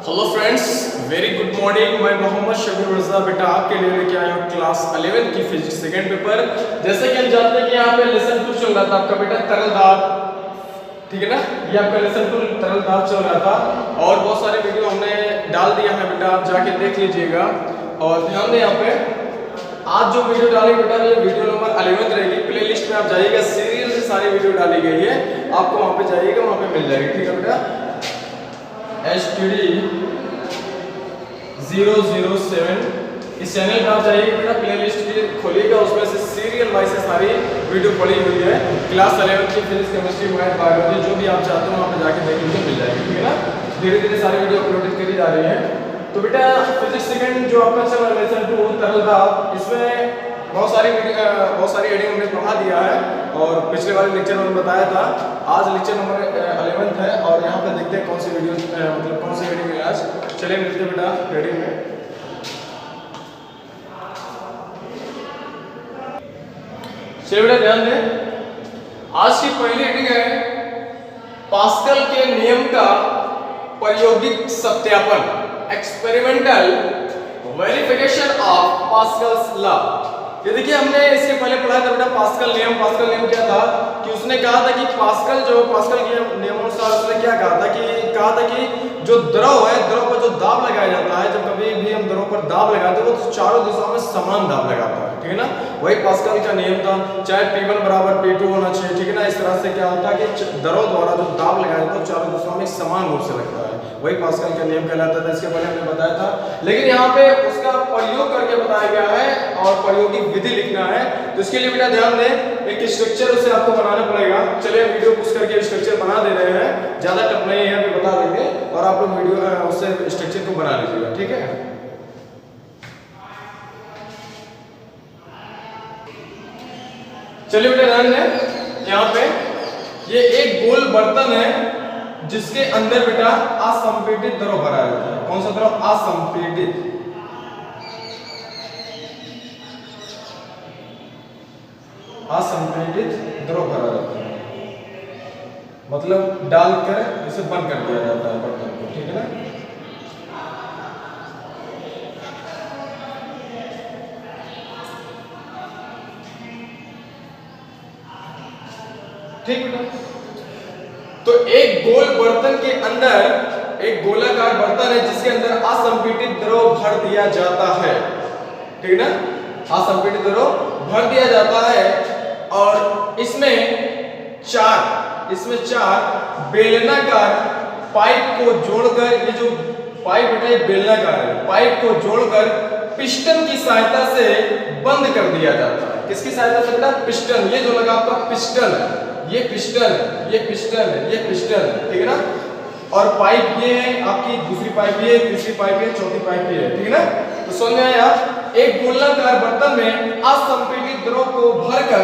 Hello friends, very good morning. मैं मोहम्मद शबीर रजा बेटा आपके लिए लेके आया हूँ क्लास 11 की फिजिक्स सेकंड पेपर। जैसे कि हम जानते हैं कि यहाँ पे लेसन 2 चल रहा था आपका बेटा तरल दाब, ठीक है ना। ये आपका लेसन 2 तरल दाब चल रहा था और बहुत सारे वीडियो हमने डाल दिया है बेटा, आप जाके देख लीजिएगा। और ध्यान दें यहाँ पे आज जो वीडियो डाली बेटा ये वीडियो नंबर 11 रहेगी। प्ले लिस्ट में आप जाइएगा, सीरियल से सारी वीडियो डाली गई है, आपको वहाँ पे जाइएगा, वहाँ पे मिल जाएगी, ठीक है बेटा। STD 007 इस चैनल पर आप जाइएगा बेटा, प्ले लिस्ट खोलिएगा, उसमें से सीरियल वाइज से सारी वीडियो पड़ी हुई है। क्लास 11 की फिजिक्स, केमिस्ट्री, मैथ, बायोलॉजी जो भी आप चाहते हो वहाँ पे जाके देख लीजिए, मिल जाएगी, ठीक है ना। धीरे धीरे सारी वीडियो अपलोडेड करी जा रही है। तो बेटा फिजिक्स सेकंड जो आपका चल रहा है लेसन 2 तरल दाब, इसमें बहुत सारी हेडिंग हमने पढ़ा दिया है और पिछले वाले लेक्चर में बताया था। आज लेक्चर नंबर 11 है और यहाँ पे देखते हैं कौन सी वीडियो मतलब कौन सी हेडिंग है आज। चलिए मिलते हैं बेटा हेडिंग में। चलिए बेटा ध्यान दें, आज की पहली हेडिंग है पास्कल के नियम का प्रायोगिक सत्यापन, experimental verification of Pascal's law. ये देखिए हमने इसके पहले पढ़ा था बेटा पास्कल नियम क्या था कि उसने कहा था कि पास्कल के नियमानुसार उसने क्या कहा था कि जो द्रव है, द्रव पर जो दाब लगाया जाता है, जब कभी भी हम द्रव पर दाब लगाते हैं वो तो चारों दिशाओं में समान दाब लगाता है, ठीक है ना। वही पास्कल का नियम था, चाहे P1 बराबर P2 होना चाहिए, ठीक है ना। इस तरह से क्या होता है कि द्रव द्वारा जो दाब लगाया जाता है चारों दिशाओं में समान रूप से लगता है, वही पास्कल का नियम कहलाता था। इसके पहले हमने बताया था, लेकिन यहाँ पे उसका प्रयोग करके बताया गया है और प्रायोगिक विधि लिखना है। तो इसके लिए बेटा ध्यान दें, एक स्ट्रक्चर उसे आपको बनाना पड़ेगा। चलिए वीडियो पुश करके स्ट्रक्चर बना दे रहे हैं, ज्यादा टफ नहीं है, अभी बता देंगे और आप लोग वीडियो उससे स्ट्रक्चर को बना लीजिएगा, ठीक है। चलिए बेटा ध्यान दें, यहाँ पे ये एक गोल बर्तन है जिसके अंदर बेटा असंपीडित द्रव भरा रहता है। कौन सा द्रव? असंपीडित। असंपीडित द्रव भरा रहता है, मतलब डालकर इसे बंद कर दिया जाता है बर्तन को, ठीक है ना। ठीक बेटा, तो एक गोल बर्तन के अंदर एक गोलाकार बर्तन है जिसके अंदर असंपीडित द्रव भर दिया जाता है, ठीक है ना। असंपीडित द्रव भर दिया जाता है और इसमें चार बेलनाकार पाइप को जोड़कर, ये जो पाइप बेटा बेलनाकार है, पाइप को जोड़कर पिस्टन की सहायता से बंद कर दिया जाता है। किसकी सहायता से बेटा? पिस्टन। ये जो लगा आपका पिस्टन है, ये पिस्टन है, ये पिस्टन है, ये पिस्टन है, ठीक है ना। और पाइप ये है आपकी, दूसरी पाइप ये, तीसरी पाइप ये, चौथी पाइप ये है, ठीक है ना। तो समझ में आया? एक गोलाकार बर्तन में असंपीडित द्रव को भरकर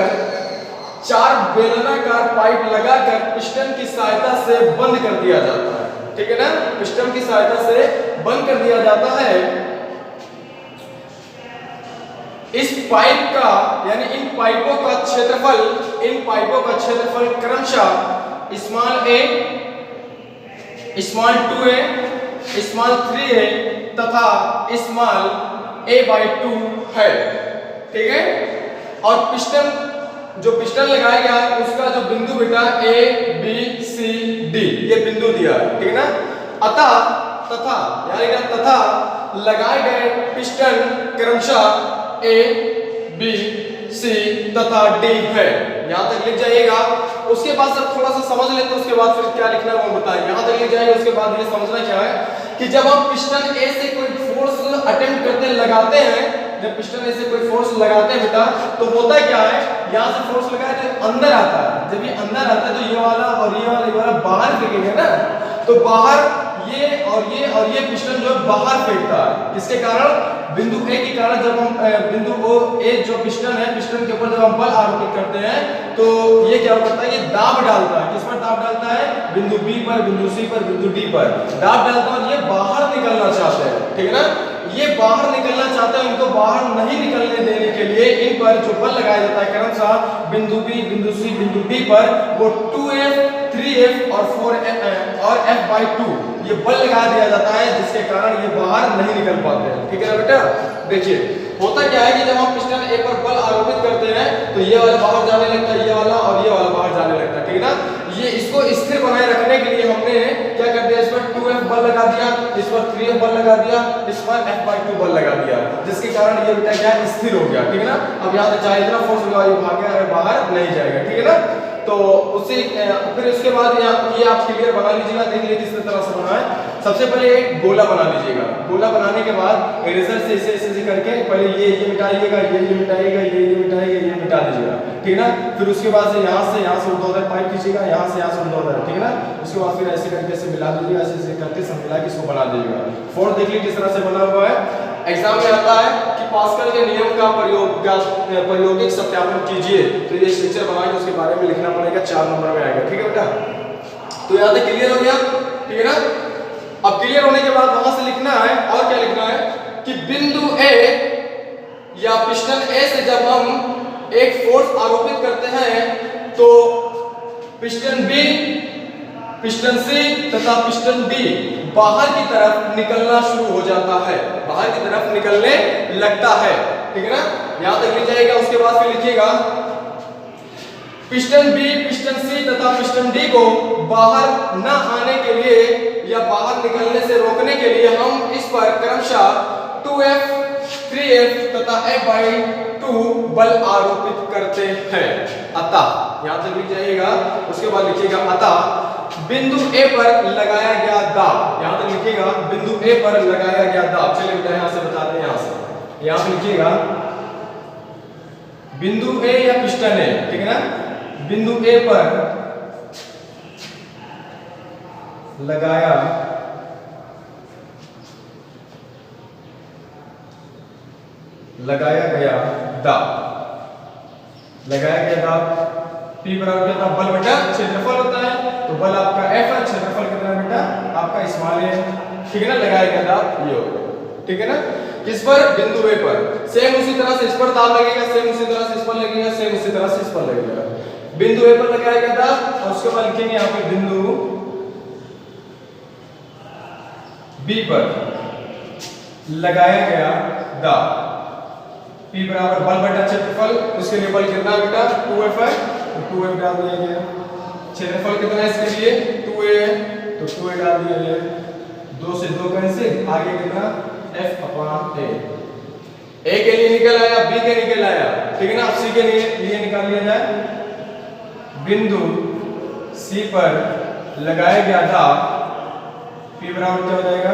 चार बेलनाकार पाइप लगाकर पिस्टन की सहायता से बंद कर दिया जाता है, ठीक है ना। पिस्टन की सहायता से बंद कर दिया जाता है। इस पाइप का यानी इन पाइपों का क्षेत्रफल क्रमशः small a, small 2a, small 3a तथा स्मॉल a/2 है, ठीक है। और जो पिस्टन लगाया गया है उसका जो बिंदु बेटा A, B, C, D ये बिंदु दिया है, ठीक है ना। तथा लगाए गए पिस्टन क्रमशः A, B, C तथा D है। यहाँ तक लिख जाइएगा। उसके बाद सब थोड़ा सा समझ लेते हैं, उसके बाद फिर क्या लिखना है वो बताएंगे। यहाँ तक लिख जाइए, उसके बाद ये समझना क्या है कि जब हम पिस्टन A से कोई फोर्स अटेम्प्ट करते लगाते हैं, जब पिस्टन A से कोई फोर्स लगाते हैं बेटा तो होता क्या है, यहाँ से फोर्स लगाए तो अंदर आता है। जब ये अंदर आता है तो ये वाला और ये वाला बाहर फेंकेंगे ना, तो बाहर ये पिस्टन जो है बाहर फेंकता है। किसके कारण? बिंदु A के कारण। जब हम बिंदु A जो पिस्टन है, पिस्टन के ऊपर जब हम बल आरोपित करते हैं तो ये क्या करता है, ये दाब डालता है। किस पर दाब डालता है? बिंदु B पर, बिंदु C पर, बिंदु D पर दाब डालता है और ये बाहर निकलना चाहते हैं, ठीक है ना। ये बाहर निकलना चाहते हैं, इनको बाहर नहीं निकलने देने के लिए इन पर जो बल लगाया जाता है क्रमशः बिंदु B, बिंदु C, बिंदु D पर, वो 2F, 3F और 4F और F/2 ये बल लगा दिया जाता है, जिसके कारण ये बाहर नहीं निकल पाते हैं। ठीक है ना बेटा? देखिए होता क्या है कि जब हम पिस्टन ए पर बल आरोपित करते हैं तो ये वाला बाहर जाने लगता है, ये वाला और ये वाला बाहर जाने लगता है। ठीक है ना? ये इसको स्थिर बनाए रखने के लिए हमने क्या कर दिया, इस पर 2F बल लगा दिया, इस पर 3F बल लगा दिया, इस पर F/2 बल लगा दिया, जिसके कारण ये बेटा क्या स्थिर हो गया। ठीक है ना? अब यहाँ से चाहे इतना फोर्स लगा, ये भागेगा बाहर नहीं जाएगा। ठीक है ना? तो उसी फिर उसके बाद ये आप क्लियर बना लीजिएगा। देख लीजिए किस तरह से बना है। सबसे पहले एक गोला बना लीजिएगा। गोला बनाने के बाद इरेजर से ऐसे करके पहले ये मिटाइएगा, ये मिटाइएगा, ये मिटाइएगा, ये मिटा दीजिएगा। ठीक है ना? फिर उसके बाद से यहाँ से ऊर्ध्वाधर पाइप खींचिएगा, यहाँ से ऊर्ध्वाधर। ठीक है ना? उसके बाद फिर ऐसे करके ऐसे मिला दीजिएगा, ऐसे करके सब मिला के इसको बना दीजिएगा। फोर्थ देख लीजिए किस तरह से बना हुआ है। एग्जाम में आता है कि पास्कल के नियम का प्रायोगिक सत्यापन कीजिए, तो ये स्ट्रक्चर बनाएंगे, उसके बारे में लिखना पड़ेगा, 4 नंबर में आएगा। ठीक है बेटा? तो यहाँ तक क्लियर हो गया। ठीक है ना? अब क्लियर होने के बाद वहां से लिखना है, और क्या लिखना है कि बिंदु ए या पिस्टन ए से जब हम एक फोर्स आरोपित करते हैं तो पिस्टन बी, पिस्टन सी तथा पिस्टन डी बाहर की तरफ निकलना शुरू हो जाता है, बाहर की तरफ निकलने लगता है। ठीक है ना? यहां तक लिख जाएगा। उसके बाद फिर लिखिएगा पिस्टन बी, पिस्टन सी तथा पिस्टन डी को बाहर न आने के लिए या बाहर निकलने से रोकने के लिए हम इस पर क्रमशः 2F, 3F तथा F/2 बल आरोपित करते हैं। अतः यहां तक लिख जाइएगा। उसके बाद लिखिएगा अतः बिंदु ए पर लगाया गया दाब। यहां तक लिखिएगा बिंदु ए पर लगाया गया दाब। चलिए बेटा यहां से बताते हैं। यहां से लिखिएगा बिंदु ए या पिस्टन ए। ठीक है ना? बिंदु ए पर लगाया गया दाब, लगाया गया दाब P बराबर क्या था, बल बटा क्षेत्रफल होता है। तो बल आपका F है, क्षेत्रफल कितना बेटा आपका स्मॉल है। ठीक है ना? लगाया गया दाब ये होगा। ठीक है ना? किस पर? बिंदु ए पर। सेम उसी तरह से इस पर दाब लगेगा, सेम उसी तरह से इस पर लगेगा, सेम उसी तरह से इस पर लगेगा। बिंदु ए पर लगाया गया दाब और उसके बाद लिखेंगे यहाँ पे बिंदु बी पर लगाया गया दाब। P बराबर बल बटा क्षेत्रफल, उसके लिए बल कितना बेटा 2F है, तो 2F डाल दिया गया। क्षेत्रफल कितना है इसके लिए 2A है, तो 2A डाल दिया गया। 2 से 2 कैंसिल, आगे कितना F/A। A के लिए निकल आया, B के निकल आया। ठीक है ना? अब C के लिए निकाल लिया जाए। बिंदु C पर लगाया गया दाब P बराबर क्या हो जाएगा,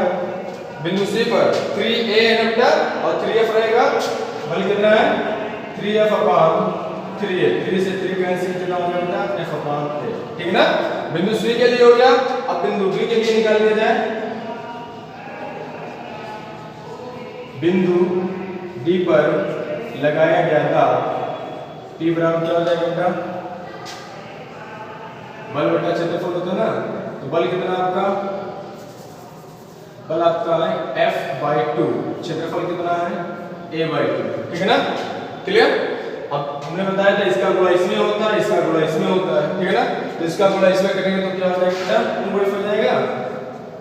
बिंदु C पर 3A है बेटा और 3F रहेगा। बल कितना है 3F/3A। 3 से 3 कैंसिल, कितना हो गया बेटा F/A। ठीक है ना? बिंदु C के लिए हो गया। अब बिंदु B के लिए निकाल लिया जाए। बिंदु D पर लगाया गया दाब P बराबर क्या हो जाएगा बेटा, बल बटा क्षेत्रफल होता है ना, तो बल कितना आपका, बल आपका है F/2, क्षेत्रफल कितना है A/2। ठीक है ना? क्लियर? अब हमने बताया था इसका गुणा इसमें होता है, इसका गुणा इसमें होता है। ठीक है ना? तो इसका गुणा इसमें करेंगे तो क्या हो जाएगा बेटा 2F हो जाएगा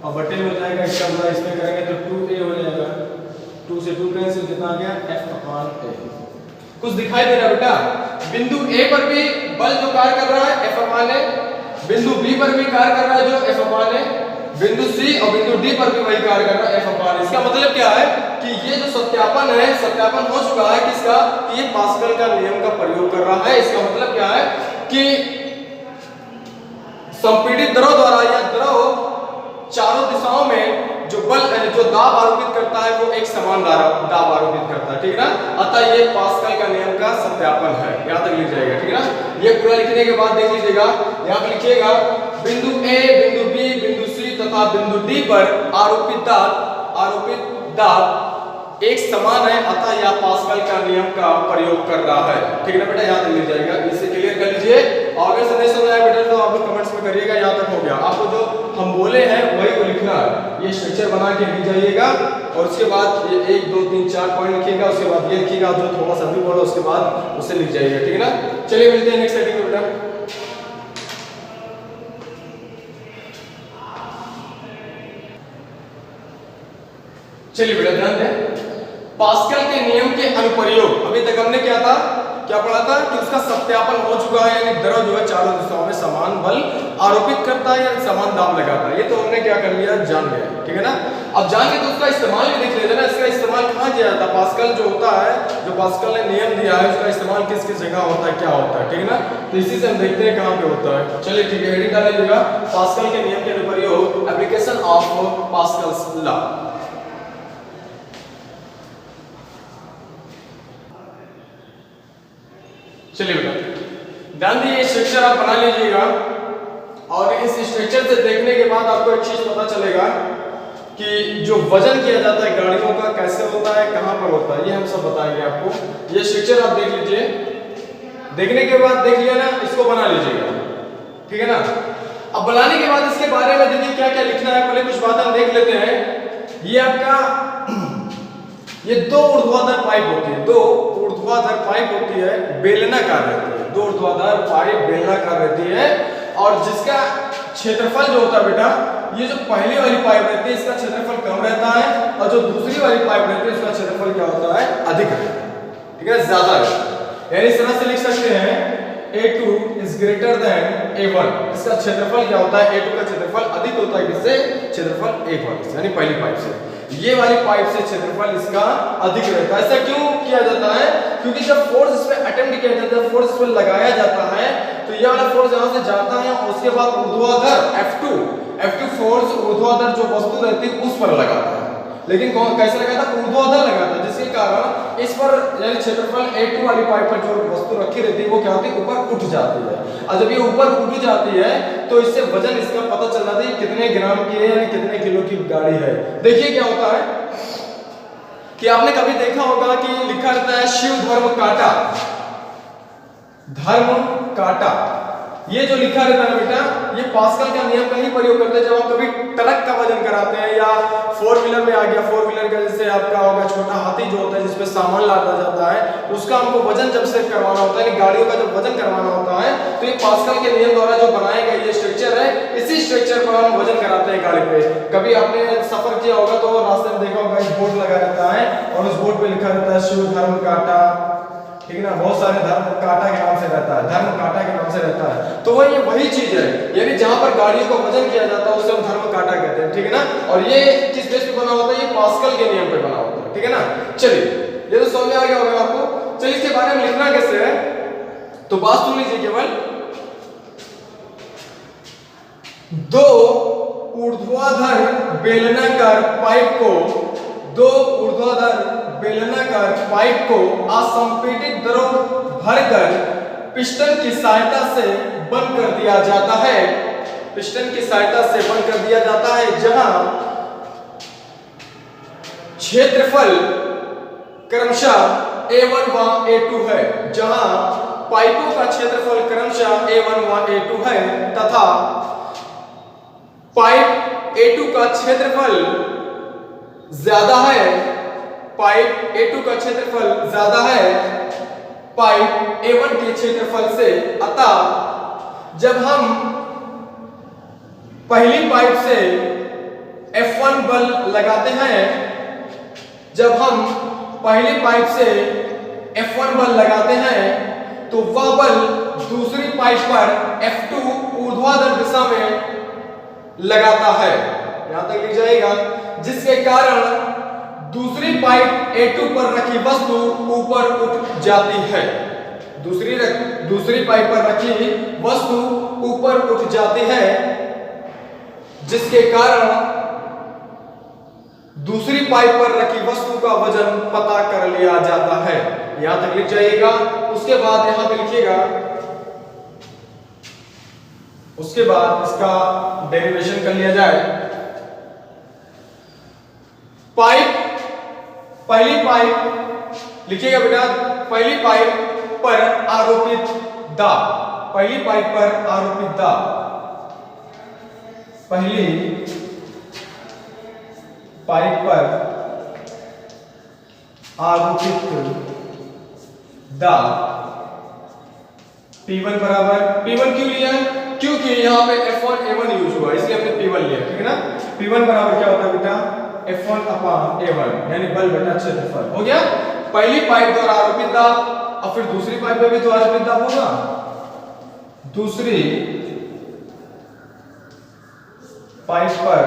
और बटे में हो जाएगा। इसका गुणा इसमें करेंगे तो 2A हो जाएगा। 2 से 2 कैंसिल, कितना आ गया F/A। कुछ दिखाई दे रहा है बेटा? बिंदु A पर भी बल जो कार्य कर रहा है F/A, बिंदु B पर भी कार्य कर रहा है जो F/A, बिंदु C और बिंदु D पर भी वही कार्य कर रहा है F/A। इसका मतलब क्या है कि ये जो सत्यापन है, सत्यापन हो चुका है किसका, कि ये पास्कल का नियम का प्रयोग कर रहा है। इसका मतलब क्या है कि संपीड़ित द्रव द्वारा या द्रव चारों दिशाओं में जो बल जो दाब आरोपित करता है वो एक समान दाब आरोपित करता है। ठीक है ना? अतः ये पास्कल का नियम का सत्यापन है। यहाँ तक लिख जाएगा। ठीक है ना? ये पूरा लिखने के बाद देख लीजिएगा, यहाँ पे लिखिएगा बिंदु A, बिंदु B, बिंदु C तथा बिंदु D पर आरोपित दाब एक समान है, अतः यह पास्कल का नियम का प्रयोग कर रहा है। ठीक है ना बेटा? यहाँ तक मिल जाएगा। इसे क्लियर कर लीजिए। और अगर से नहीं समझ आया बेटा तो आप कमेंट्स में करिएगा। यहाँ तक हो गया। आपको जो हम बोले हैं वही को लिखना है। ये स्ट्रक्चर बना के लिख जाइएगा और उसके बाद ये 1 2 3 4 पॉइंट लिखिएगा। उसके बाद ये लिखिएगा जो थोड़ा सा भी बोला, उसके बाद उसे लिख जाइएगा। ठीक है ना? चलिए मिलते हैं नेक्स्ट सेटिंग में बेटा। चलिए बेटा ध्यान दें, पास्कल के नियम के अनुप्रयोग, अभी तक हमने क्या था, क्या पढ़ा था कि उसका सत्यापन हो चुका है, यानी द्रव जो है चारों दिशाओं में समान बल आरोपित करता है या समान दाब लगाता है। ये तो हमने क्या कर लिया, जान गए, ठीक है ना। अब जान के तो उसका इस्तेमाल भी देख लेते ना, इसका इस्तेमाल कहाँ किया जाता है। पास्कल जो होता है, जो पास्कल ने नियम दिया है, उसका इस्तेमाल किस किस जगह होता है, क्या होता है, ठीक है ना। तो इसी से हम देखते हैं कहाँ पे होता है। चलिए ठीक है, हेडिंग डाल लीजिएगा, पास्कल के नियम के अनुप्रयोग, एप्लीकेशन ऑफ पास्कल्स लॉ। चलिए बेटा ध्यान दिए, स्ट्रक्चर आप बना लीजिएगा और इस स्ट्रक्चर से देखने के बाद आपको एक चीज पता चलेगा कि जो वजन किया जाता है गाड़ियों का कैसे होता है, कहां पर होता है, ये हम सब बताएंगे आपको। ये स्ट्रक्चर आप देख लीजिए, देखने के बाद देख लिया ना, इसको बना लीजिएगा, ठीक है ना। अब बनाने के बाद इसके बारे में देखिए क्या क्या लिखना है, पहले कुछ बात हम देख लेते हैं। ये आपका ये दो ऊर्ध्वाधर पाइप होती है, दो ऊर्ध्वाधर पाइप होती है, बेलनाकार रहती है, दो ऊर्ध्वाधर पाइप बेलनाकार रहती है, और जिसका क्षेत्रफल जो होता है बेटा, ये जो पहली वाली पाइप रहती है इसका क्षेत्रफल कम रहता है, और जो दूसरी वाली पाइप रहती है उसका क्षेत्रफल क्या होता है, अधिक रहता है, ठीक है, ज्यादा रहता है। यानी इस तरह से लिख सकते हैं A2 is greater than A1, इसका क्षेत्रफल क्या होता है, A2 का क्षेत्रफल अधिक होता है किससे, क्षेत्रफल A1 से, यानी पहली पाइप से। ये वाली पाइप से क्षेत्रफल इसका अधिक रहता है। ऐसा क्यों किया जाता है, क्योंकि जब फोर्स इस पे अटेम्प्ट किया जाता है, फोर्स इस पे लगाया जाता है, तो ये वाला फोर्स यहां से जाता है और उसके बाद ऊर्ध्वाधर F2 फोर्स ऊर्ध्वाधर जो वस्तु रहती है उस पर लगाता है। लेकिन कौन कैसे लगाता है, ऊर्ध्वाधर लगाता है, जिसके कारण इस पर यानी क्षेत्रफल A2 वाली पाइप पर जो वस्तु रखी रहती है वो क्या होती है, ऊपर उठ जाती है। और जब ये ऊपर उठ जाती है तो इससे वजन इसका पता चल जाता है कितने ग्राम की है, यानी कितने किलो की गाड़ी है। देखिए क्या होता है कि आपने कभी देखा होगा कि लिखा रहता है शिव धर्म काटा, धर्म काटा, ये जो लिखा रहता है बेटा, ये पास्कल का नियम का ही प्रयोग करते हैं। जब आप कभी ट्रक का वजन कराते हैं या फोर व्हीलर में आ गया, फोर व्हीलर का जैसे आपका होगा छोटा हाथी जो होता है जिसपे सामान लादा जाता है, उसका हमको वजन जब से करवाना होता है, गाड़ियों का जब वजन करवाना होता है, तो ये पास्कल के नियम द्वारा जो बनाया गया ये स्ट्रक्चर है, इसी स्ट्रक्चर पर हम वजन कराते हैं गाड़ी पे। कभी आपने सफर किया होगा तो रास्ते में देखा होगा एक बोर्ड लगा रहता है और उस बोर्ड पे लिखा रहता है शिव धर्म काटा, ठीक है ना, बहुत सारे धर्म काटा के नाम से रहता है, धर्म काटा के नाम से रहता है। तो वही चीज है, यानी जहां पर गाड़ियों का वजन किया जाता है उसे हम धर्म काटा कहते हैं, ठीक है ना। और ये किस बेस पे बना होता है, ये पास्कल के नियम पे बना होता है, ठीक है ना। चलिए ये तो समझ में आ गया होगा आपको। चलिए इसके बारे में लिखना कैसे है, तो बात सुन लीजिए केवल, दो ऊर्ध्वाधर बेलनाकार पाइप को, दो ऊर्ध्वाधर बेलनाकार पाइप को असंपीड़ित द्रव भरकर पिस्टन की सहायता से बंद कर दिया जाता है, पिस्टन की सहायता से बंद कर दिया जाता है, जहां क्षेत्रफल क्रमशः A1 व A2 है, जहां पाइपों का क्षेत्रफल क्रमशः A1 व A2 है तथा पाइप A2 का क्षेत्रफल ज्यादा है, पाइप A2 का क्षेत्रफल ज्यादा है पाइप A1 के क्षेत्रफल से। अतः जब हम पहली पाइप से F1 बल लगाते हैं, जब हम पहली पाइप से F1 बल लगाते हैं तो वह बल दूसरी पाइप पर F2 ऊर्ध्वाधर दिशा में लगाता है, यहां तक लिख जाएगा, जिसके कारण दूसरी पाइप A2 पर रखी वस्तु ऊपर उठ जाती है, दूसरी पाइप पर रखी वस्तु ऊपर उठ जाती है, जिसके कारण दूसरी पाइप पर रखी वस्तु का वजन पता कर लिया जाता है। यहां तक लिख जाइएगा। उसके बाद यहां पे लिखिएगा, उसके बाद इसका डेरिवेशन कर लिया जाए। पाइप, पहली पाइप लिखिएगा बेटा, पहली पाइप पर आरोपित दाब, पहली पाइप पर आरोपित दाब, पहली पाइप पर आरोपित दाब P1 बराबर, P1 क्यों लिया, क्योंकि यहां पे F1 A1 यूज हुआ इसलिए हमने P1 लिया, ठीक है ना। P1 बराबर क्या होता है बेटा, F1 अपॉन A1 यानी बल बटा क्षेत्रफल हो गया। पहली पाइप द्वारा आरोपित दाब, और फिर दूसरी पाइप में भी तो आरोपित दाब होगा। दूसरी पाइप पर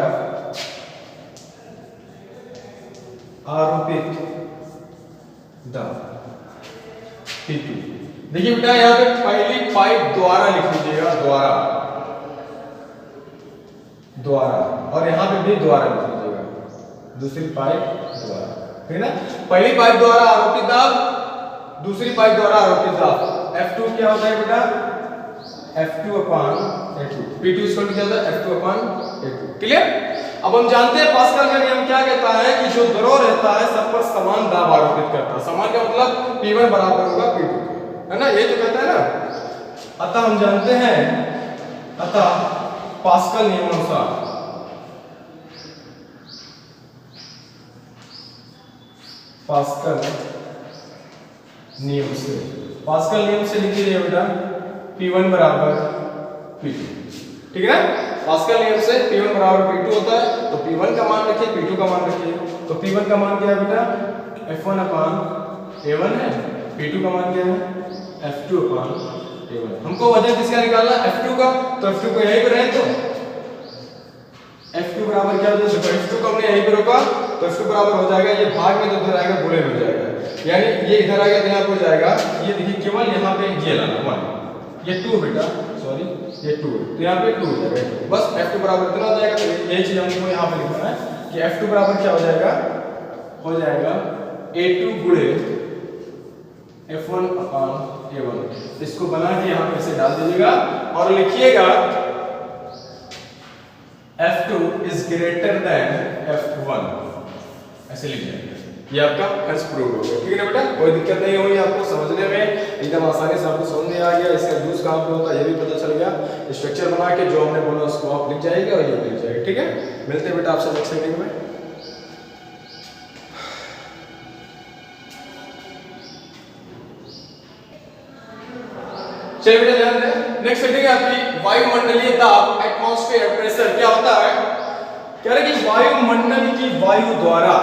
आरोपित दाब P2। देखिए बेटा यहां पे पहली पाइप द्वारा लिख लीजिएगा, द्वारा, और यहां पे भी द्वारा लिख लीजिएगा, दूसरी पाइप द्वारा, ठीक है ना। पहली पाइप द्वारा आरोपित दाब, दूसरी पाइप द्वारा आरोपित दाब। F2 क्या होता है बेटा? F2 upon A2। P2 equal to क्या होता है? F2 upon A2। क्लियर? अब हम जानते हैं पास्कल का नियम क्या कहता है कि जो द्रव रहता है सब पर समान दाब आरोपित करता है। समान का मतलब P1 बराबर होगा P2, है ना, ये तो कहता है ना। अतः हम जानते हैं, अतः पास्कल नियमानुसार पास्कल नियम से लिख लीजिए बेटा P1 बराबर P2, ठीक है ना। पास्कल नियम से P1 बराबर P2 होता है, तो P1 का मान रखिए, P2 का मान रखिए। तो P1 का मान क्या है बेटा? F1 अपॉन A1 है। P2 का मान क्या है? F2 upon A1। हमको वजन किसका निकालना है? F2 का, तो F2 को यहीं पे रहे तो F2 बराबर क्या हो जाएगा? देखो F2 को हमने यहीं पे रोका, तो F2 बराबर हो जाएगा, ये भाग में तो इधर आएगा, गुणे में हो जाएगा, यानी ये इधर आएगा तो यहाँ पे हो जाएगा। ये देखिए केवल यहाँ पे ये लाना 1, ये 2 बेटा, सॉरी ये 2, तो यहाँ पे 2 हो जाएगा। बस F2 बराबर इतना हो जाएगा। तो यही चीज हमको यहाँ पे लिखना है कि F2 बराबर क्या हो जाएगा? हो जाएगा A2 गुणे F1 अपॉन A1। इसको बना के यहाँ पे से डाल दीजिएगा और लिखिएगा F2 is greater than F1, ऐसे लिख जाएंगे। ये आपका हंस प्रूव हो गया, ठीक है ना बेटा। कोई दिक्कत नहीं हुई आपको समझने में, एकदम आसानी से आपको समझ में आ गया। इसका यूज कहाँ पे होता है ये भी पता चल गया। स्ट्रक्चर बना के जो हमने बोला उसको आप लिख जाएंगे और ये लिख जाएंगे, ठीक है। मिलते हैं बेटा आपसे नेक्स्ट मीटिंग में। चलिए बेटा ध्यान दें, नेक्स्ट सेटिंग है आपकी वायुमंडलीय दाब, एटमॉस्फेयर प्रेशर। क्या होता है? कह रहे कि वायुमंडल की वायु द्वारा,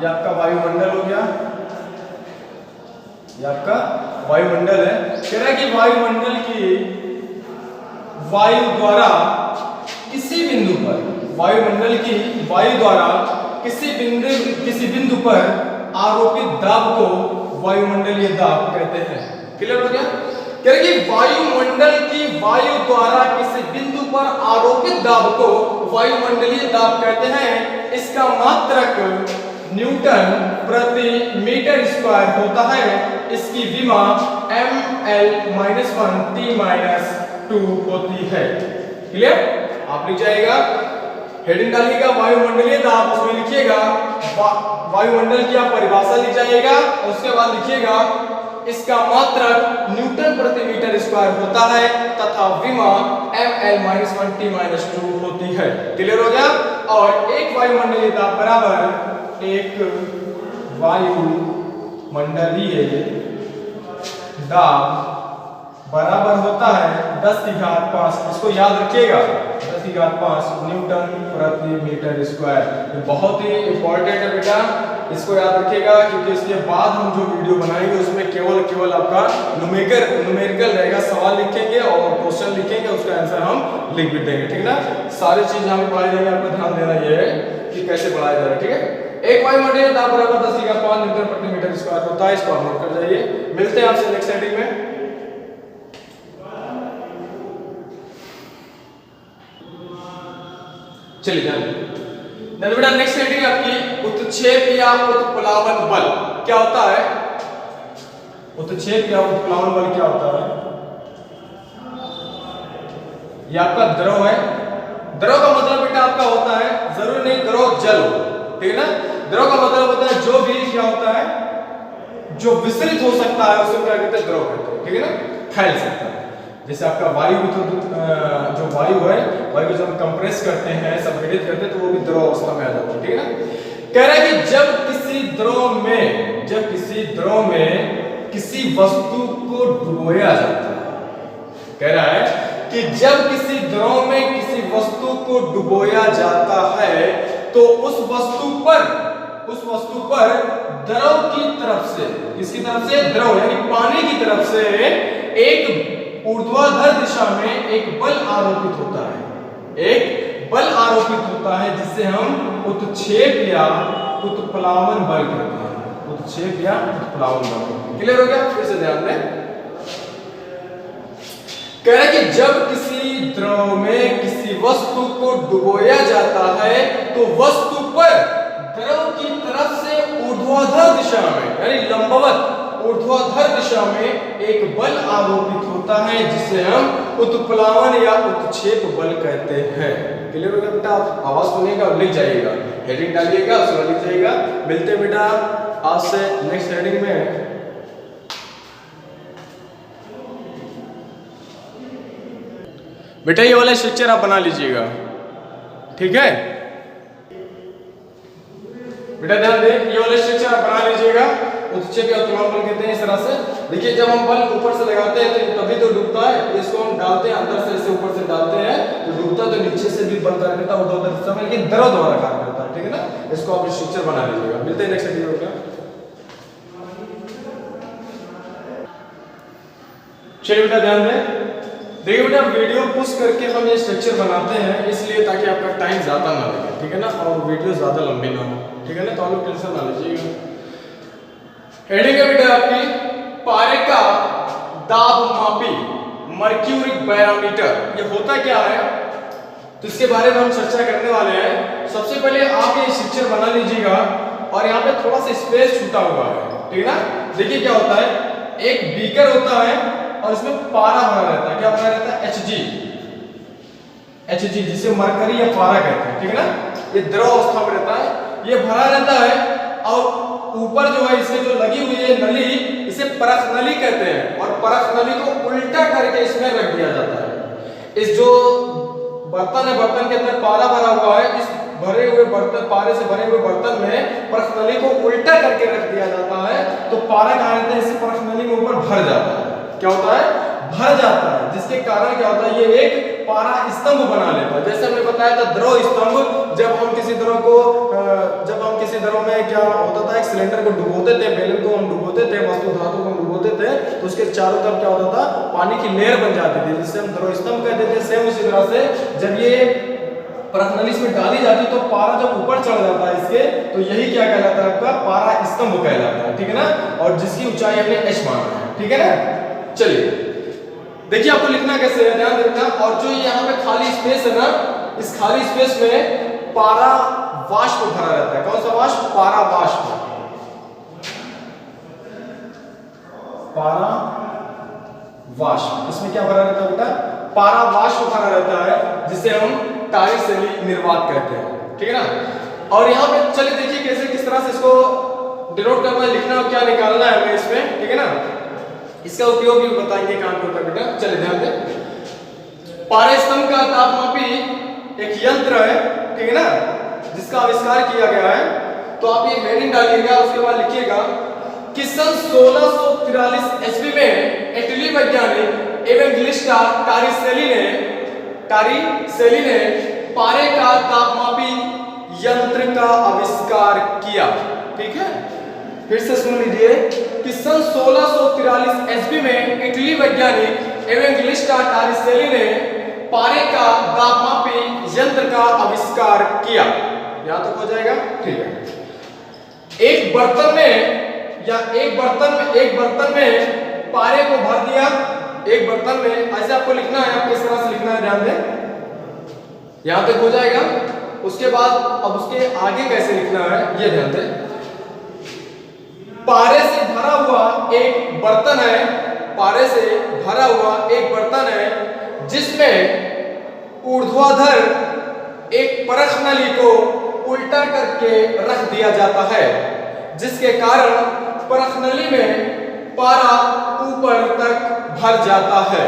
ये आपका वायुमंडल हो गया, ये आपका वायुमंडल है। कह रहा है कि वायुमंडल की वायु द्वारा किसी बिंदु पर, वायुमंडल की वायु द्वारा किसी बिंदु पर आरोपित दाब को वायुमंडलीय दाब कहते हैं। क्लियर हो गया? कह रहे कि वायुमंडल की वायु द्वारा किसी बिंदु पर आरोपित दाब को वायुमंडलीय दाब कहते हैं। इसका मात्रक न्यूटन प्रति मीटर स्क्वायर होता है। इसकी विमा ml-1t-2 होती है। क्लियर? आप लिख जाएगा, हेडिंग डालिएगा वायुमंडलीय दाब, उसमें लिखिएगा वायुमंडल की आप परिभाषा लिख जाइएगा, उसके बाद लिखिएगा इसका मात्रक न्यूटन प्रति मीटर स्क्वायर होता है तथा विमा ml-1t-2 होती है। क्लियर हो गया? और एक वायुमंडलीय दाब बराबर एक वायुमंडलीय दाब बराबर होता है 10⁵5। इसको याद रखिएगा, 10⁵5 न्यूटन प्रति मीटर स्क्वायर। ये बहुत ही इंपॉर्टेंट है बेटा, इसको याद रखिएगा, क्योंकि इसके बाद हम जो वीडियो बनाएंगे उसमें केवल आपका न्यूमेरिकल रहेगा। सवाल लिखेंगे और क्वेश्चन लिखेंगे, उसका आंसर हम लिख भी देंगे, ठीक ना। सारी चीज हमें पढ़ाई जाएगी, आपको ध्यान देना ये है कि कैसे पढ़ाया जा रहा है, ठीक है। एक वायुमंडलीय दाब बराबर 10⁵5 न्यूटन प्रति मीटर स्क्वायर होता है। इसको नोट कर जाइए। मिलते हैं आपसे नेक्स्ट सेटिंग में। चलिए बेटा नेक्स्ट सेटिंग आपकी उत्क्षेप या उत्प्लावन बल। क्या होता है? उत्क्षेप या उत्प्लावन बल क्या होता है? ये आपका द्रव है। द्रव का मतलब बेटा आपका होता है, जरूरी नहीं द्रव जल हो, ठीक है ना। द्रव का मतलब होता है जो भी क्या होता है, जो विसरित हो सकता है उसे क्या कहते हैं? द्रव कहते हैं, ठीक है ना। फैल सकता है। जैसे आपका वायु भी तो जो वायु है, वायु को जब हम कंप्रेस करते हैं, संपीड़ित करते हैं, तो वो भी द्रव अवस्था में आ जाता है, ठीक है ना। कह रहा है कि जब किसी द्रव में किसी वस्तु को डुबोया जाता है, कह रहा है कि जब किसी द्रव में किसी वस्तु को डुबोया जाता है तो उस वस्तु पर द्रव की तरफ से, किसकी तरफ से? द्रव यानी पानी की तरफ से एक ऊर्ध्वाधर दिशा में एक बल आरोपित होता है, एक बल आरोपित होता है जिसे हम उत्क्षेप या उत्प्लावन बल कहते हैं। उत्क्षेप या उत्प्लावन बल। क्लियर हो गया? फिर से ध्यान दें, कह रहे कि जब किसी द्रव में किसी वस्तु को डुबोया जाता है तो वस्तु पर द्रव की तरफ से ऊर्ध्वाधर दिशा में यानी लंबवत ऊर्ध्वाधर दिशा में एक बल आरोपित होता है जिसे हम उत्प्लावन या उत्क्षेप बल कहते हैं। क्लियर हो गया बेटा? आप आवाज सुनिएगा और लिख जाइएगा, हेडिंग डालिएगा उसके लिख जाइएगा। मिलते हैं बेटा आज से नेक्स्ट हेडिंग में। बेटा ये वाला स्ट्रक्चर आप बना लीजिएगा, ठीक है बेटा? ध्यान दें, ये वाला स्ट्रक्चर आप बना लीजिएगा। उत्क्षेप या उत्प्लावन बल कहते हैं इस तरह से। देखिए जब हम बल ऊपर से लगाते हैं तो तभी तो डूबता है, इसको हम डालते हैं अंदर से, ऐसे ऊपर से डालते हैं तो डूबता, तो नीचे से भी बल कार्य करता है उधर दिशा में, लेकिन द्रव द्वारा कार्य करता है, ठीक है ना? इसको आप स्ट्रक्चर बना लीजिएगा। मिलते हैं नेक्स्ट वीडियो में। चलिए बेटा ध्यान दें, देखिए बेटा वीडियो पुश करके हम ये स्ट्रक्चर बनाते हैं इसलिए ताकि आपका टाइम ज़्यादा ना लगे, ठीक है ना? और वीडियो ज़्यादा लंबी ना हो, ठीक है ना? तो आप लोग टेंशन ना लीजिएगा। हेडिंग है बेटा आपकी पारे का दाब मापी मर्क्यूरी बैरोमीटर। ये होता क्या है तो इसके बारे में हम चर्चा करने वाले हैं। सबसे पहले आप ये स्ट्रक्चर बना लीजिएगा और यहाँ पे थोड़ा सा स्पेस छूटा हुआ है, ठीक है ना? देखिए क्या होता है, एक बीकर होता है और इसमें पारा भरा रहता है। क्या भरा रहता है? Hg, जिसे मरकरी या पारा कहते हैं, ठीक है ना? ये द्रव अवस्था में रहता है, ये भरा रहता है और ऊपर जो है इसके जो लगी हुई है नली, इसे परख नली कहते हैं और परख नली को उल्टा करके इसमें रख दिया जाता है। इस जो बर्तन है, बर्तन के अंदर पारा भरा हुआ है, इस भरे हुए बर्तन, पारे से भरे हुए बर्तन में परख नली को उल्टा करके रख दिया जाता है तो पारा कहाँ रहता है? इसी परख नली में ऊपर भर जाता है। क्या होता है? भर जाता है, जिसके कारण क्या होता है, ये एक पारा स्तंभ बना लेता है। जैसे हमने बताया था द्रव स्तंभ, जब हम किसी द्रव में क्या होता था, एक सिलेंडर को डुबोते थे, बेलन को हम डुबोते थे, वस्तु धातु को हम डुबोते थे तो उसके चारों तरफ क्या होता था, पानी की लेयर बन जाती थी जिससे हम द्रव स्तंभ कहते थे। सेम उसी तरह से जब ये परख नली इसमें डाली जाती तो पारा जब ऊपर चढ़ जाता है इसके, तो यही क्या कहलाता है? आपका पारा स्तंभ कहलाता है, ठीक है ना? और जिसकी ऊंचाई हमने h माना है, ठीक है ना? चलिए देखिए आपको लिखना कैसे है, ध्यान रखना। और जो यहाँ पे खाली स्पेस है ना, इस खाली स्पेस में पारा वाष्प भरा रहता है। कौन सा वाष्प? पारा वाष्प। पारा वाष्प, इसमें क्या भरा रहता है बेटा? पारा वाष्प भरा रहता है जिसे हम टारिसेली निर्वात कहते हैं, ठीक है ना? और यहाँ पे चलिए देखिए कैसे, किस तरह से इसको डिनोट करना है, लिखना, क्या निकालना है हमें इसमें, ठीक है ना? इसका उपयोग भी बताएंगे कहां पे होता है बेटा। चलिए ध्यान दें, पारे स्तंभ का तापमापी एक यंत्र है, ठीक है ना, जिसका आविष्कार किया गया है। तो आप ये हेडिंग डालिएगा, उसके बाद लिखिएगा कि सन 1643 ईस्वी में इटली वैज्ञानिक एवेंजेलिस्टा टारिसेली ने पारे का तापमापी यंत्र का आविष्कार किया, ठीक है? फिर से सुन लीजिए कि सन 1643 ईस्वी में इटली वैज्ञानिक एवेंजेलिस्टा टारिसेली ने पारे का तापमापी यंत्र का आविष्कार किया। यहां तक हो जाएगा, ठीक है? एक बर्तन में पारे को भर दिया, एक बर्तन में, ऐसे आपको लिखना है, आपको इस तरह से लिखना है, ध्यान दें। यहां तक हो जाएगा। उसके बाद अब उसके आगे कैसे लिखना है ये ध्यान दें। पारे से भरा हुआ एक बर्तन है, पारे से भरा हुआ एक बर्तन है जिसमें ऊर्ध्वाधर एक परख नली को उल्टा करके रख दिया जाता है, जिसके कारण परख नली में पारा ऊपर तक भर जाता है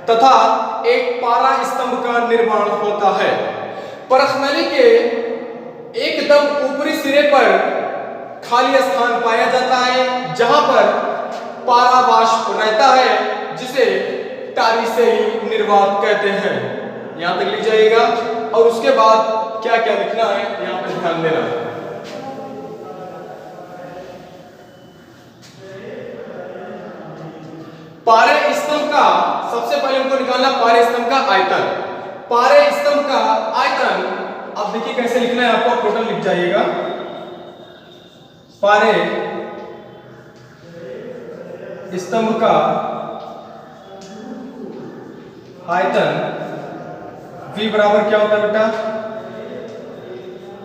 तथा एक पारा स्तंभ का निर्माण होता है। परख नली के एकदम ऊपरी सिरे पर खाली स्थान पाया जाता है जहां पर पारा वाष्प रहता है, जिसे टारिसेली निर्वात कहते हैं। यहां तक लिख जाइएगा। और उसके बाद क्या क्या लिखना है यहाँ पे ध्यान देना। पारे स्तंभ का सबसे पहले हमको निकालना पारे स्तंभ का आयतन। पारे स्तंभ का आयतन अब देखिए कैसे लिखना है आपको, टोटल लिख जाइएगा। पारे स्तंभ का आयतन V बराबर क्या होता है बेटा,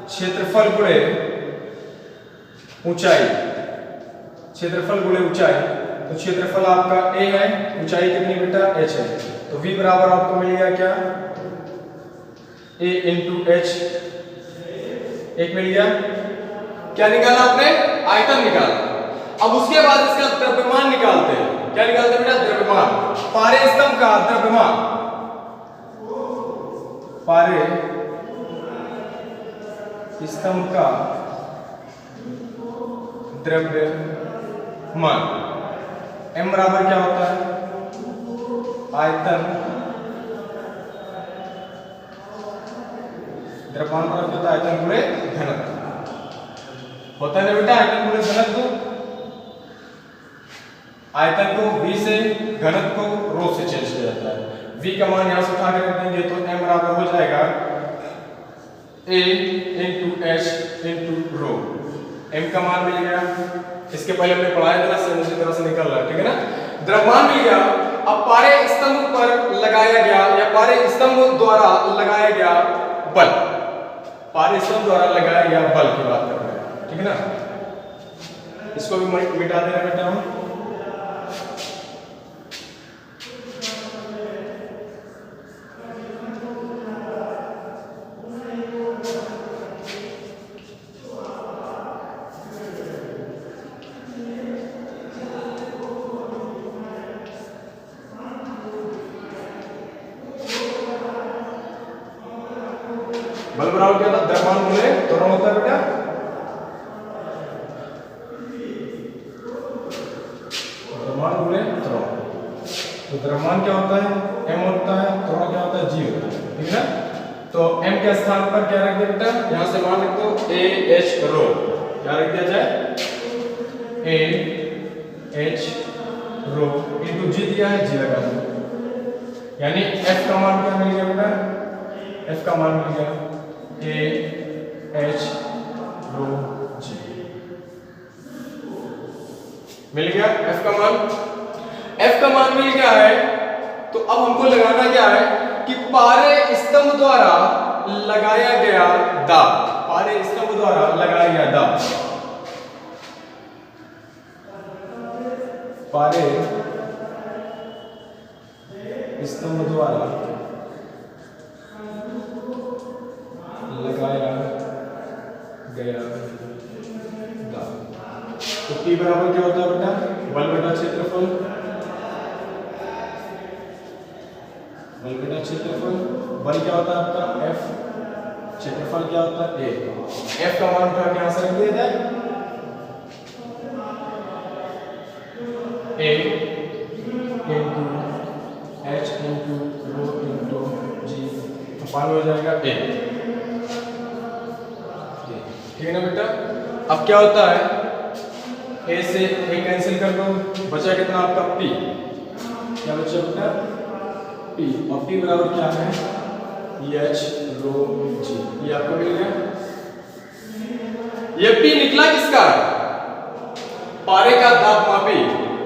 क्षेत्रफल गुणे ऊंचाई। क्षेत्रफल गुणे ऊंचाई, तो क्षेत्रफल आपका a है, ऊंचाई कितनी बेटा h है, तो V बराबर आपको मिल गया क्या, a इंटू h। एक मिल गया। क्या निकाला आपने, आयतन निकाला। अब उसके बाद इसका द्रव्यमान निकालते हैं। क्या निकालते हैं बेटा, द्रव्यमान। पारे स्तंभ का द्रव्यमान, पारे स्तंभ का द्रव्यमान m बराबर क्या होता है, आयतन, द्रव्यमान बराबर होता है आयतन गुणे घनत्व। होता है ना बेटा आयतन गुणे घनत्व। आयतन को v से, घनत्व को रो से चेंज किया जाता है। v का मान यहां से उठा कर रख देंगे तो m बराबर हो जाएगा a into h into rho. m का मान मिल गया, इसके पहले हमने पढ़ाया था ना, सेम उसी तरह से निकल रहा है, ठीक है ना। द्रव्यमान मिल गया। अब पारे स्तंभ पर लगाया गया या पारे स्तंभ द्वारा लगाया गया बल, पारे स्तंभ द्वारा लगाया गया बल की बात कर रहे हैं, ठीक है ना। इसको भी मिटा देना बेटा हम। बल बराबर क्या था, द्रव्यमान गुणे त्वरण होता है बेटा। द्रव्यमान गुणे त्वरण, तो द्रव्यमान क्या होता है, m होता है, त्वरण क्या होता है, g होता है, ठीक है ना। तो m के स्थान पर क्या रख दिया बेटा, यहां से मान रख दो a h रो। क्या रख दिया जाए, a h row into g दिया है, g लगा दो। यानी f का मान क्या मिल गया बेटा, f का मान मिल गया a h रो g मिल गया। f का मान, f का मान मिल गया है। तो अब हमको लगाना क्या है कि पारे स्तंभ द्वारा लगाया गया दाब, पारे स्तंभ द्वारा लगाया गया दाब, पारे स्तंभ द्वारा लगाया गया दाब। तो P बराबर क्या होता है बेटा, बल बटा क्षेत्रफल, बल बटा क्षेत्रफल। बल क्या होता है आपका F, क्षेत्रफल क्या होता है A। F का मान उठा के यहां से रख दिया जाए, A into H into rho into G, मान हो जाएगा A, ठीक है ना बेटा। अब क्या होता है, a से a कैंसिल कर दो, बचा कितना आपका p। क्या बचा बेटा, p, और p बराबर क्या है, h रो g। ये आपको मिल गया। ये p निकला किसका, पारे का दाब मापी,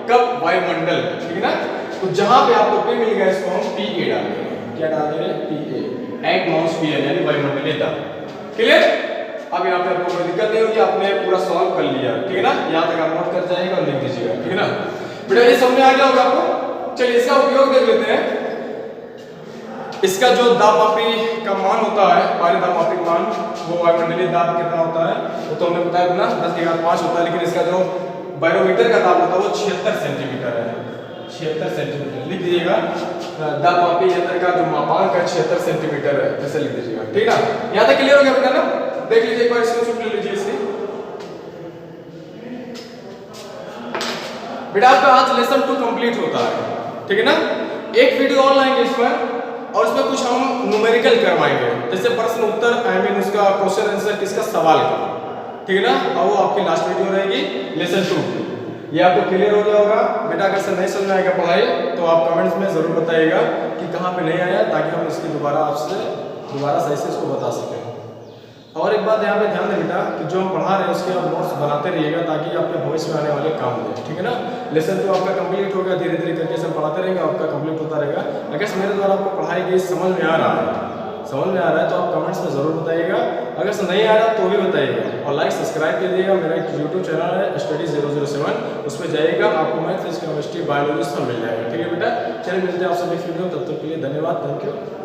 कब, वायुमंडल, ठीक है ना। तो जहां पे आपको p मिल गया, इसको हम pa डाल देंगे। क्या डाल दे रहे हैं, pa, एटमॉस्फेयर यानी वायुमंडलीय दाब। क्लियर। अब यहाँ पे आपको कोई दिक्कत नहीं होगी, आपने पूरा सॉल्व कर लिया, ठीक है ना। यहाँ तक आप नोट कर जाएगा और लिख दीजिएगा, ठीक है ना बेटा। ये समझ में आ गया होगा आपको। चलिए इसका उपयोग देख लेते हैं। इसका जो दाब मापी का मान होता है, पारे दाब मापी मान, वो वायुमंडलीय दाब कितना होता है वो तो हमने बताया ना, 10⁵ होता है। लेकिन इसका जो बैरोमीटर का दाब होता है वो 76 सेंटीमीटर है, 76 सेंटीमीटर लिख दीजिएगा। दाब मापी यंत्र का जो मापांक है 76 सेंटीमीटर है, ऐसे लिख दीजिएगा, ठीक है ना। यहाँ तक क्लियर हो गया बेटा ना। देख लीजिए एक बार, स्क्रीनशॉट ले लीजिए इसकी। बेटा आपका आज लेसन 2 कंप्लीट होता है, ठीक है ना। एक वीडियो और लाएंगे इस पर, और उसमें कुछ हम न्यूमेरिकल करवाएंगे, जैसे प्रश्न उत्तर उसका क्वेश्चन आंसर किसका सवाल का, ठीक है ना। और वो आपकी लास्ट वीडियो रहेगी लेसन 2। ये आपको क्लियर हो गया होगा बेटा। अगर से नहीं समझ में आएगा पढ़ाई तो आप कमेंट्स में ज़रूर बताइएगा कि कहाँ पे नहीं आया, ताकि हम इसकी दोबारा सही से इसको बता सकें। और एक बात यहाँ पे ध्यान दें बेटा कि जो हम पढ़ा रहे हैं उसके आप नोट्स बनाते रहिएगा, ताकि आपके भविष्य में आने वाले काम दें, ठीक है ना। लेसन 2 आपका कंप्लीट होगा, धीरे धीरे करके सब पढ़ाते रहेंगे, आपका कंप्लीट होता रहेगा। अगर मेरे द्वारा आपको पढ़ाई गई समझ में आ रहा है तो आप कमेंट्स में ज़रूर बताइएगा। अगर से नहीं आ रहा तो भी बताइएगा, और लाइक सब्सक्राइब कर दिएगा। मेरा एक यूट्यूब चैनल है स्टडी 007, उस पर जाइएगा, आपको मैथ फिजिक्स केमिस्ट्री बायोलॉजी सब मिल जाएगा, ठीक है बेटा। चलिए मिलते हैं आपसे नेक्स्ट वीडियो, तब तक के लिए धन्यवाद, थैंक यू।